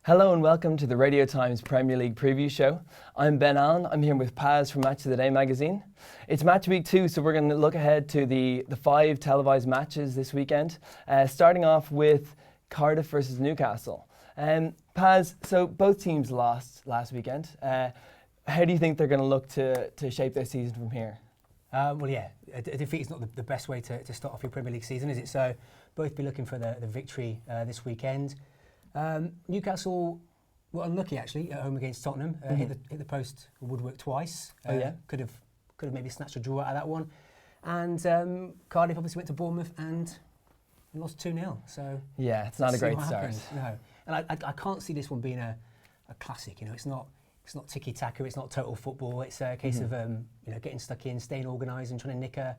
Hello and welcome to the Radio Times Premier League preview show. I'm Ben Allen. I'm here with Paz from Match of the Day magazine. It's match week 2, so we're going to look ahead to the 5 televised matches this weekend, starting off with Cardiff versus Newcastle. Paz, so both teams lost last weekend. How do you think they're going to look to shape their season from here? A defeat is not the best way to start off your Premier League season, is it? So both be looking for the victory this weekend. Newcastle were unlucky actually at home against Tottenham. Hit the post woodwork twice. Could have maybe snatched a draw out of that one. And Cardiff obviously went to Bournemouth and lost 2-0. So yeah, it's not a great start. No, and I can't see this one being a classic. You know, it's not tiki taka. It's not total football. It's a case of getting stuck in, staying organised, and trying to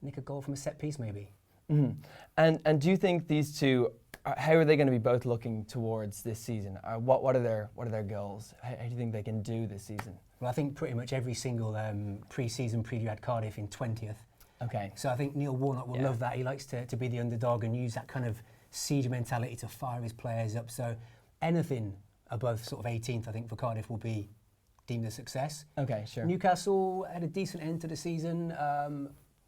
nick a goal from a set piece maybe. Mm-hmm. And do you think these two? How are they going to be both looking towards this season? What are their goals? How do you think they can do this season? Well, I think pretty much every single pre-season preview had Cardiff in 20th. Okay. So I think Neil Warnock will love that. He likes to be the underdog and use that kind of siege mentality to fire his players up. So anything above sort of 18th, I think, for Cardiff will be deemed a success. Okay, sure. Newcastle had a decent end to the season.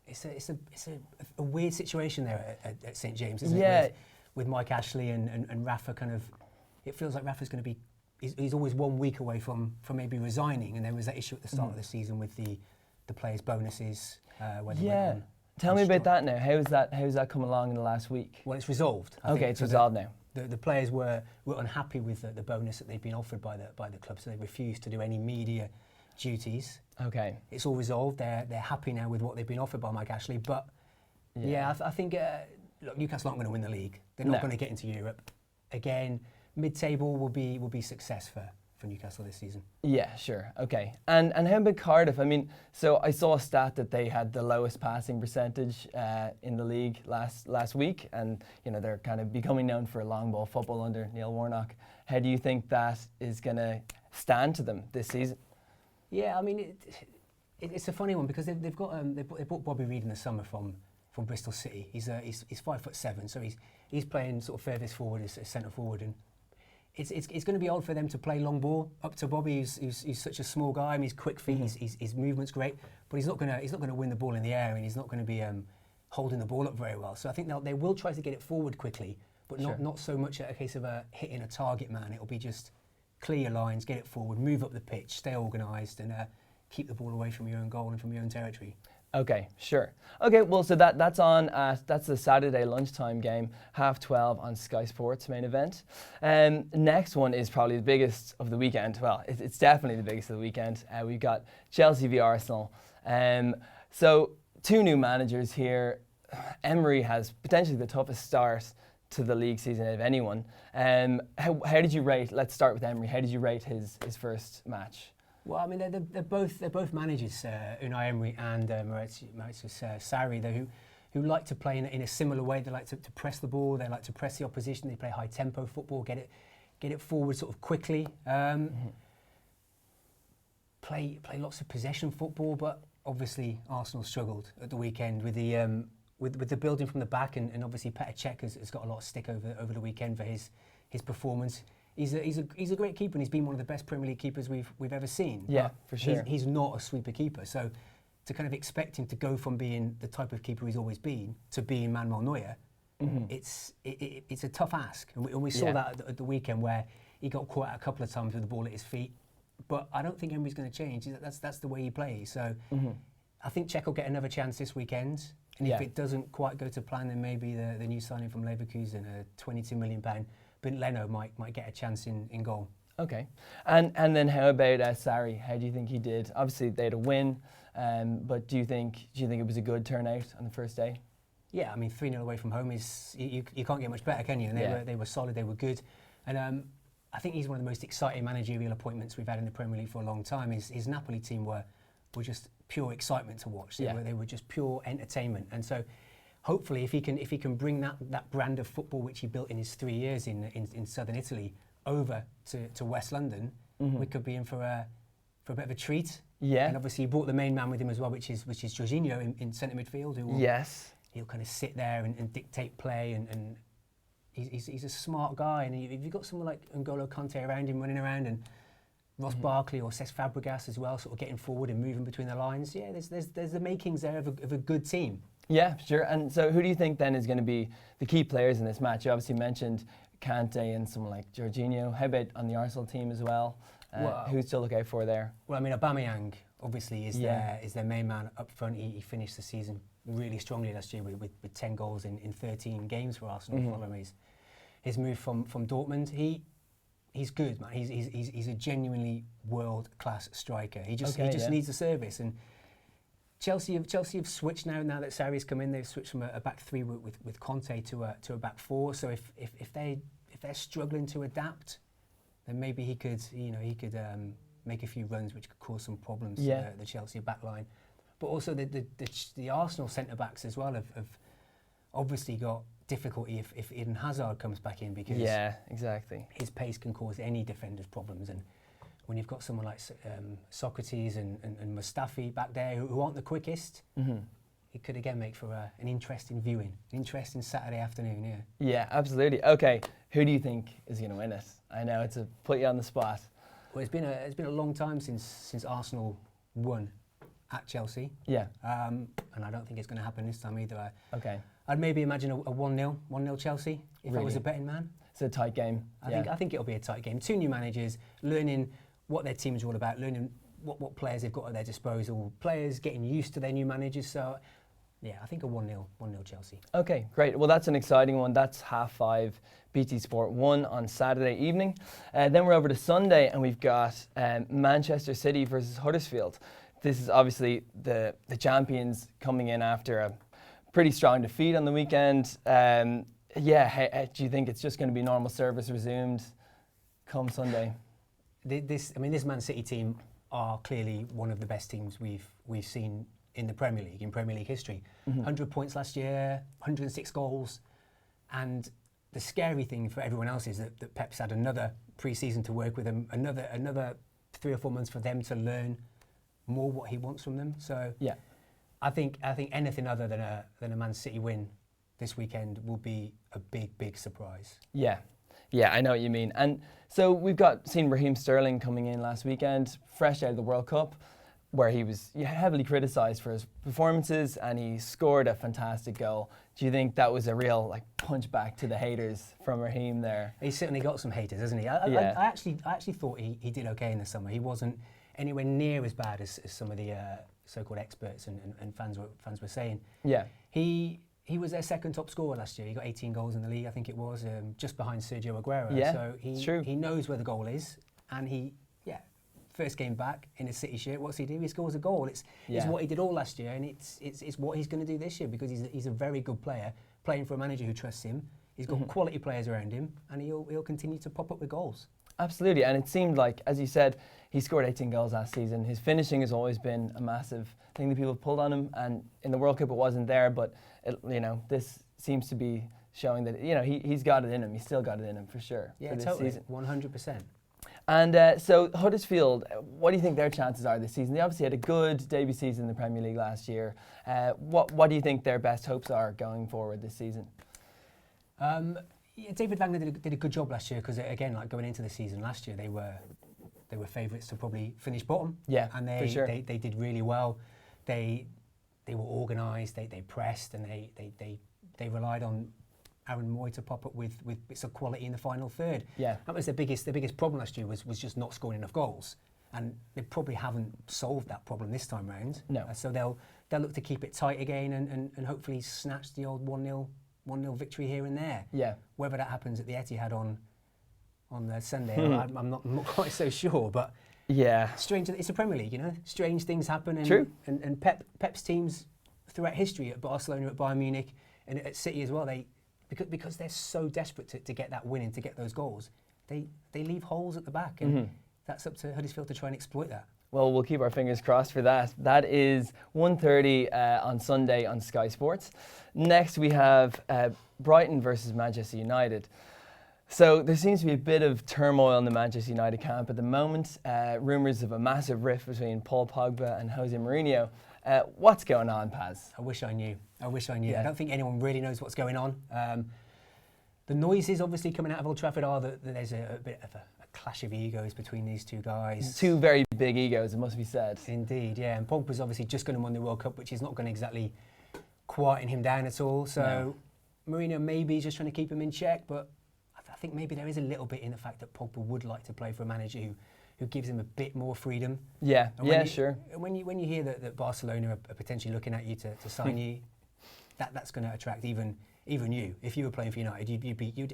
It's a weird situation there at St James, isn't it? Yeah. With Mike Ashley and Rafa kind of, it feels like Rafa's going to be, he's always 1 week away from maybe resigning, and there was that issue at the start of the season with the players' bonuses. Tell me about that now. How's that come along in the last week? Well, it's resolved. I think. It's resolved now. The players were unhappy with the bonus that they'd been offered by the club, so they refused to do any media duties. Okay. It's all resolved. They're happy now with what they've been offered by Mike Ashley, but I think look, Newcastle aren't going to win the league. They're not going to get into Europe. Again, mid-table will be success for Newcastle this season. Yeah, sure. Okay. And how about Cardiff? I mean, so I saw a stat that they had the lowest passing percentage in the league last week, and they're kind of becoming known for long ball football under Neil Warnock. How do you think that is going to stand to them this season? Yeah, I mean, it's a funny one because they've bought Bobby Reid in the summer from Bristol City. He's 5'7", so he's playing sort of furthest forward as centre forward, and it's going to be odd for them to play long ball up to Bobby, who's such a small guy. I mean, he's quick feet, his movement's great, but he's not going to win the ball in the air, and he's not going to be holding the ball up very well. So I think they will try to get it forward quickly, but not so much a case of hitting a target man. It'll be just clear your lines, get it forward, move up the pitch, stay organised, and keep the ball away from your own goal and from your own territory. Okay, sure. Okay, well, so that's the Saturday lunchtime game, 12:30 on Sky Sports main event. Next one is probably the biggest of the weekend. Well, it's definitely the biggest of the weekend. We've got Chelsea v Arsenal. So 2 new managers here. Emery has potentially the toughest start to the league season of anyone. How did you rate? Let's start with Emery. How did you rate his first match? Well, I mean, they're both managers, Unai Emery and Maurizio Sarri, who like to play in a similar way. They like to press the ball. They like to press the opposition. They play high tempo football, get it forward sort of quickly. Play lots of possession football, but obviously Arsenal struggled at the weekend with the building from the back, and obviously Petr Cech has got a lot of stick over the weekend for his performance. He's a great keeper, and he's been one of the best Premier League keepers we've ever seen. Yeah, for sure. He's not a sweeper keeper, so to kind of expect him to go from being the type of keeper he's always been to being Manuel Neuer, it's a tough ask. And we saw that at the weekend where he got caught out a couple of times with the ball at his feet. But I don't think Emery's going to change. That's the way he plays. So I think Cech will get another chance this weekend. And if it doesn't quite go to plan, then maybe the new signing from Leverkusen, a £22 million, but Leno might get a chance in goal. Okay. And then how about Sarri? How do you think he did? Obviously they had a win, but do you think it was a good turnout on the first day? Yeah, I mean 3-0 away from home is you can't get much better, can you? And they were solid, they were good, and I think he's one of the most exciting managerial appointments we've had in the Premier League for a long time. His Napoli team were just pure excitement to watch. They were just pure entertainment, and so. Hopefully, if he can bring that brand of football which he built in his 3 years in southern Italy over to West London, we could be in for a bit of a treat. Yeah. And obviously, he brought the main man with him as well, which is Jorginho in centre midfield. He'll kind of sit there and dictate play and he's a smart guy, and if you've got someone like N'Golo Kante around him, running around, and Ross Barkley or Cesc Fabregas as well, sort of getting forward and moving between the lines, yeah, there's the makings there of a good team. Yeah, sure. And so who do you think then is going to be the key players in this match? You obviously mentioned Kante and someone like Jorginho. How about on the Arsenal team as well? Who's to look out for there? Well, I mean, Aubameyang obviously is their main man up front. He finished the season really strongly last year with 10 goals in 13 games for Arsenal following his move from Dortmund. He's good, man. He's a genuinely world-class striker. He just needs a service. And Chelsea have switched now that Sarri's come in. They've switched from a back three with Conte to a back four. So if they're struggling to adapt, then maybe he could make a few runs which could cause some problems to the Chelsea back line. But also the Arsenal centre backs as well have obviously got difficulty if Eden Hazard comes back in, because his pace can cause any defender's problems. And when you've got someone like Socrates and Mustafi back there who aren't the quickest, it could again make for an interesting viewing, an interesting Saturday afternoon. Yeah, absolutely. Okay, who do you think is going to win it? I know it's put you on the spot. Well, it's been a long time since Arsenal won at Chelsea. Yeah. And I don't think it's going to happen this time either. Okay. I'd maybe imagine a 1-0 Chelsea if I was a betting man. It's a tight game. I think it'll be a tight game. Two new managers, learning what their teams are all about, learning what players they've got at their disposal, players getting used to their new managers. So, yeah, I think a 1-0 Chelsea. Okay, great. Well, that's an exciting one. That's 5:30 BT Sport 1 on Saturday evening. Then we're over to Sunday, and we've got Manchester City versus Huddersfield. This is obviously the champions coming in after a pretty strong defeat on the weekend. Do you think it's just going to be normal service resumed come Sunday? This Man City team are clearly one of the best teams we've seen in the Premier League, in Premier League history. 100 points last year, 106 goals. And the scary thing for everyone else is that Pep's had another pre-season to work with them, another 3 or 4 months for them to learn more what he wants from them. So I think anything other than a Man City win this weekend will be a big surprise. Yeah, I know what you mean. And so we've seen Raheem Sterling coming in last weekend, fresh out of the World Cup, where he was heavily criticised for his performances, and he scored a fantastic goal. Do you think that was a real punch back to the haters from Raheem there? He's certainly got some haters, hasn't he? I actually thought he did okay in the summer. He wasn't anywhere near as bad as some of the so-called experts and fans were saying. Yeah. He was their second top scorer last year. He got 18 goals in the league, I think it was, just behind Sergio Aguero. Yeah, so he knows where the goal is, and first game back in a City shirt, what's he do? He scores a goal. It's what he did all last year, and it's what he's going to do this year, because he's a very good player, playing for a manager who trusts him. He's got quality players around him, and he'll continue to pop up with goals. Absolutely, and it seemed like, as you said, he scored 18 goals last season. His finishing has always been a massive thing that people have pulled on him, and in the World Cup it wasn't there, but this seems to be showing that he's got it in him. He's still got it in him for sure. Yeah, for this totally, season. 100%. And so Huddersfield, what do you think their chances are this season? They obviously had a good debut season in the Premier League last year. What do you think their best hopes are going forward this season? David Wagner did a good job last year, because again, going into the season last year, they were favourites to probably finish bottom. Yeah, and for sure. they did really well. They were organised. They pressed, and they relied on Aaron Moy to pop up with bits of quality in the final third. Yeah, that was their biggest problem last year, was just not scoring enough goals, and they probably haven't solved that problem this time round. No. So they'll look to keep it tight again, and hopefully snatch the old 1-0 victory here and there. Yeah. Whether that happens at the Etihad on the Sunday, I'm not quite so sure. But yeah, strange. It's a Premier League, Strange things happen. And, True. And Pep's teams throughout history, at Barcelona, at Bayern Munich, and at City as well, because they're so desperate to get that win and to get those goals, they leave holes at the back, and that's up to Huddersfield to try and exploit that. Well, we'll keep our fingers crossed for that. That is 1:30 on Sunday on Sky Sports. Next, we have Brighton versus Manchester United. So there seems to be a bit of turmoil in the Manchester United camp at the moment. Rumours of a massive rift between Paul Pogba and Jose Mourinho. What's going on, Paz? I wish I knew. Yeah. I don't think anyone really knows what's going on. The noises obviously coming out of Old Trafford are that there's a bit of a clash of egos between these two guys. Two very big egos, it must be said. Indeed, yeah. And Pogba's obviously just going to win the World Cup, which is not going to exactly quieten him down at all. So Mourinho maybe is just trying to keep him in check, but I think maybe there is a little bit in the fact that Pogba would like to play for a manager who gives him a bit more freedom. Yeah, sure. When you hear that Barcelona are potentially looking at you to sign you, that's going to attract even you. If you were playing for United,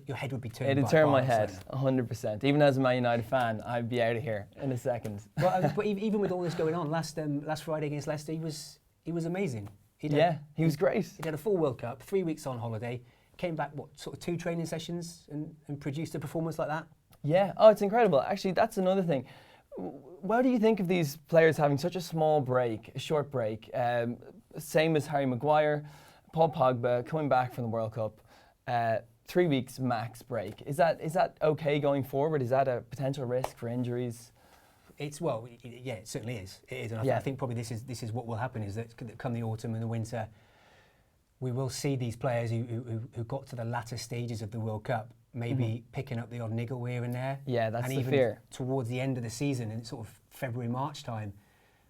your head would be turned. It'd turn my head, 100%. Even as a Man United fan, I'd be out of here in a second. But even with all this going on, last Friday against Leicester, he was amazing. He was great. He had a full World Cup, 3 weeks on holiday, came back, sort of 2 training sessions and produced a performance like that? Yeah, it's incredible. Actually, that's another thing. What do you think of these players having such a small break, a short break? Same as Harry Maguire, Paul Pogba coming back from the World Cup, 3 weeks max break. Is that okay going forward? Is that a potential risk for injuries? It certainly is. It is, and I think probably this is what will happen, is that come the autumn and the winter, we will see these players who got to the latter stages of the World Cup maybe picking up the odd niggle here and there. Yeah, that's and the even fear. Towards the end of the season, in sort of February, March time,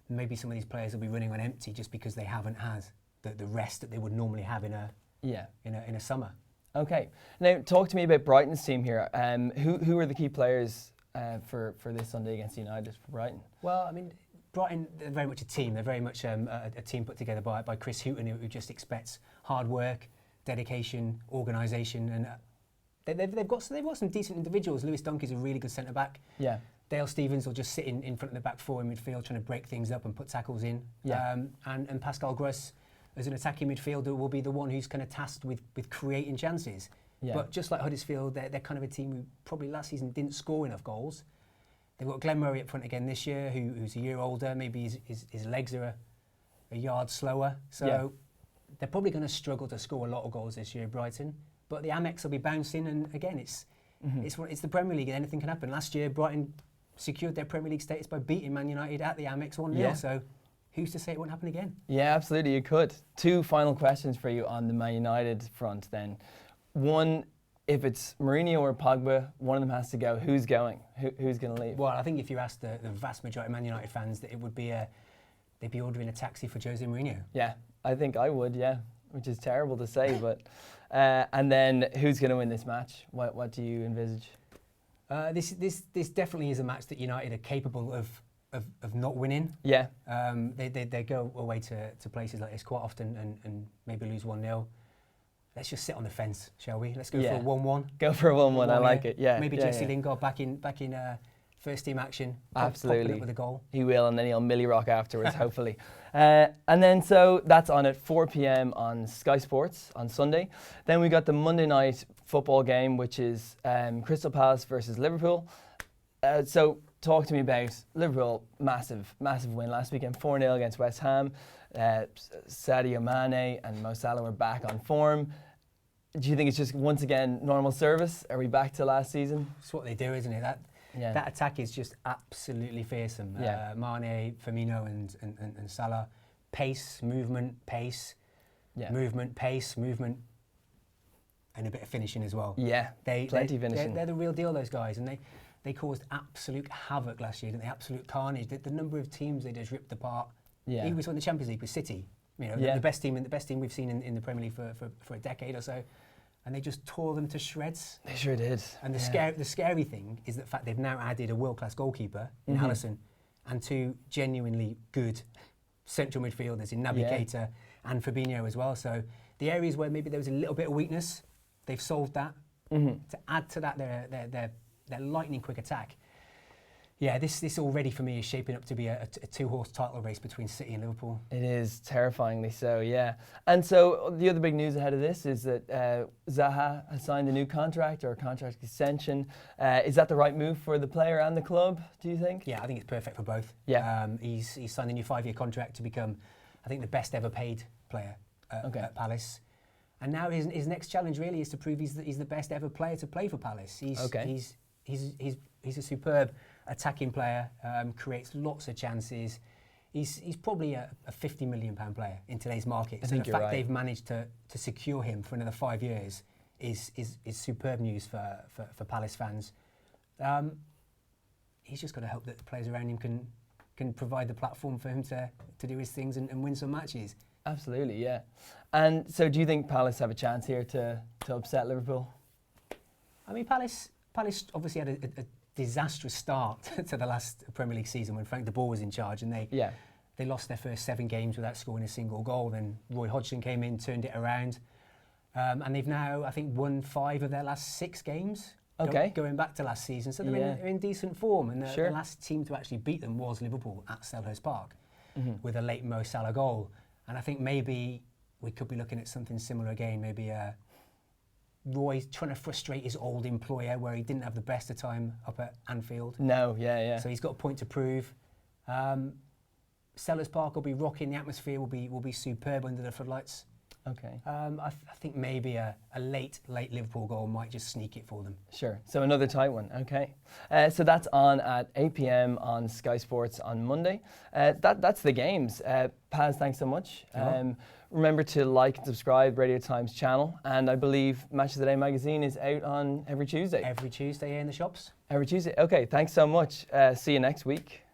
maybe some of these players will be running on empty just because they haven't had the rest that they would normally have in a summer. Okay. Now, talk to me about Brighton's team here. Who are the key players for this Sunday against United for Brighton? Well, I mean, Brighton, they're very much a team. They're very much a team put together by Chris Hughton, who just expects hard work, dedication, organisation, and they've got some decent individuals. Lewis Dunk is a really good centre back. Yeah. Dale Stevens will just sit in front of the back four in midfield, trying to break things up and put tackles in. Yeah. And Pascal Gross, as an attacking midfielder, will be the one who's kind of tasked with creating chances. Yeah. But just like Huddersfield, they're kind of a team who probably last season didn't score enough goals. They've got Glenn Murray up front again this year, who's a year older. Maybe his legs are a yard slower. So they're probably going to struggle to score a lot of goals this year, Brighton. But the Amex will be bouncing, and again, it's the Premier League, and anything can happen. Last year, Brighton secured their Premier League status by beating Man United at the Amex 1-0. Yeah. So who's to say it won't happen again? Yeah, absolutely, you could. 2 final questions for you on the Man United front then. One, if it's Mourinho or Pogba, one of them has to go. Who's going? Who's going to leave? Well, I think if you ask the vast majority of Man United fans, that it would be they'd be ordering a taxi for Jose Mourinho. Yeah, I think I would, which is terrible to say, but... and then who's going to win this match? What do you envisage? This definitely is a match that United are capable of not winning. Yeah. They go away to places like this quite often and maybe lose 1-0. Let's just sit on the fence, shall we? Let's go for a 1-1. Go for a 1-1. I like it. Yeah. Maybe Jesse Lingard back in first team action. Absolutely. Pop it with a goal. He will, and then he'll Millie Rock afterwards, hopefully. And then so that's on at 4 p.m. on Sky Sports on Sunday. Then we got the Monday night football game, which is Crystal Palace versus Liverpool. So talk to me about Liverpool. Massive win last weekend, 4-0 against West Ham. Sadio Mane and Mo Salah were back on form. Do you think it's just once again normal service? Are we back to last season? It's what they do, isn't it? That attack is just absolutely fearsome. Yeah. Mane, Firmino and Salah. Pace, movement, pace, movement, pace, movement, and a bit of finishing as well. Yeah, plenty finishing. They're the real deal, those guys, and they caused absolute havoc last year, didn't they? Absolute carnage. The number of teams they just ripped apart. Yeah. He was in the Champions League with City, the best team we've seen in the Premier League for a decade or so. And they just tore them to shreds. They sure did. And the scary thing is the fact they've now added a world-class goalkeeper in Alisson and 2 genuinely good central midfielders in Naby Keita and Fabinho as well. So the areas where maybe there was a little bit of weakness, they've solved that. To add to that, their lightning quick attack. Yeah, this already for me is shaping up to be a 2-horse title race between City and Liverpool. It is, terrifyingly so, yeah. And so the other big news ahead of this is that Zaha has signed a new contract or a contract extension. Is that the right move for the player and the club, do you think? Yeah, I think it's perfect for both. Yeah. He's signed a new 5-year contract to become, I think, the best ever paid player at Palace. And now his next challenge really is to prove he's the best ever player to play for Palace. He's a superb attacking player, creates lots of chances. He's probably a £50 million player in today's market. So the fact they've managed to secure him for another 5 years is superb news for Palace fans. He's just got to hope that the players around him can provide the platform for him to do his things and win some matches. Absolutely, yeah. And so do you think Palace have a chance here to upset Liverpool? I mean, Palace obviously had a disastrous start to the last Premier League season when Frank de Boer was in charge, and they lost their first 7 games without scoring a single goal. Then Roy Hodgson came in, turned it around, and they've now, I think, won 5 of their last 6 games. Okay. Going back to last season, so they're in decent form, and Sure. the last team to actually beat them was Liverpool at Selhurst Park with a late Mo Salah goal. And I think maybe we could be looking at something similar again. Maybe Roy trying to frustrate his old employer, where he didn't have the best of time up at Anfield. No, yeah. So he's got a point to prove. Selhurst Park will be rocking. The atmosphere will be superb under the floodlights. Okay. I think maybe a late Liverpool goal might just sneak it for them. Sure. So another tight one. Okay. So that's on at 8 p.m. on Sky Sports on Monday. That's the games. Paz, thanks so much. Remember to like and subscribe Radio Times channel, and I believe Match of the Day magazine is out on every Tuesday. Every Tuesday in the shops. Every Tuesday. Okay. Thanks so much. See you next week.